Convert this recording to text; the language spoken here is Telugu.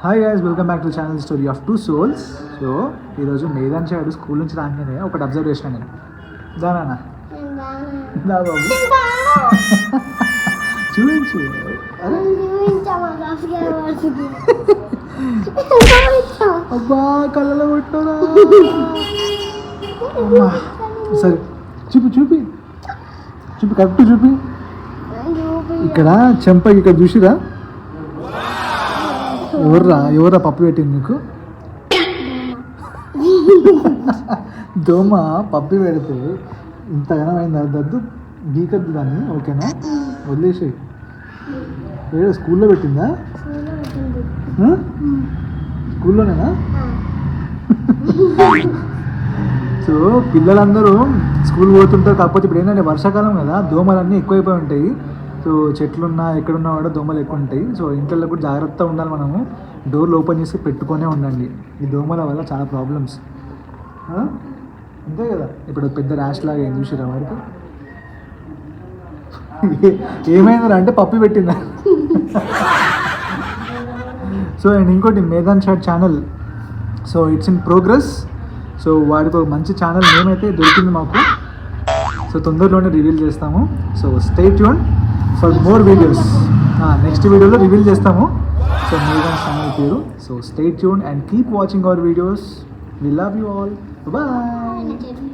Hi guys, welcome back to channel story of two souls. So ఈరోజు మేదాన్ చాడు స్కూల్ నుంచి రాగానే ఒకటి అబ్జర్వ్ చేసిన నేను. దానా దా బాబు చూపించు. అరే అబ్బా కళ్ళలో కొట్టారా. సరే చూపి చూపి చూపి కరెక్ట్ చూపి. ఇక్కడ చెంప ఇక్కడ చూసిరా. ఎవర్రా పప్పు పెట్టింది నీకు? దోమ పప్పు పెడితే ఇంతగానో అయింది. దద్దు గీకద్దు దాన్ని, ఓకేనా? వదిలేసేయి. ఏదో స్కూల్లో పెట్టిందా? స్కూల్లోనేనా? సో పిల్లలందరూ స్కూల్ పోతుంటారు. కాకపోతే ఇప్పుడు ఏంటంటే వర్షాకాలం కదా, దోమలన్నీ ఎక్కువైపోయి ఉంటాయి. సో చెట్లున్నా ఎక్కడున్నా కూడా దోమలు ఎక్కువ ఉంటాయి. సో ఇంట్లో కూడా జాగ్రత్తగా ఉండాలి. మనము డోర్లు ఓపెన్ చేసి పెట్టుకొనే ఉండండి. ఈ దోమల వల్ల చాలా ప్రాబ్లమ్స్. అంతే కదా, ఇప్పుడు పెద్ద ర్యాష్ లాగా ఏం చూసిరా వాడికి. ఏమైందిరా అంటే పప్పి పెట్టిందా. సో అండ్ ఇంకోటి మేదాన్ chat channel, so it's in progress. So వాడికి ఒక మంచి ఛానల్ నేమ్ అయితే దొరికింది మాకు. సో తొందరలోనే రివీల్ చేస్తాము. So stay tune for more videos. Next వీడియోలో రివీల్ చేస్తాము. సో మేదాన్ ఛానల్ పేరు. So stay tune and keep watching our videos. We love you all. Bye.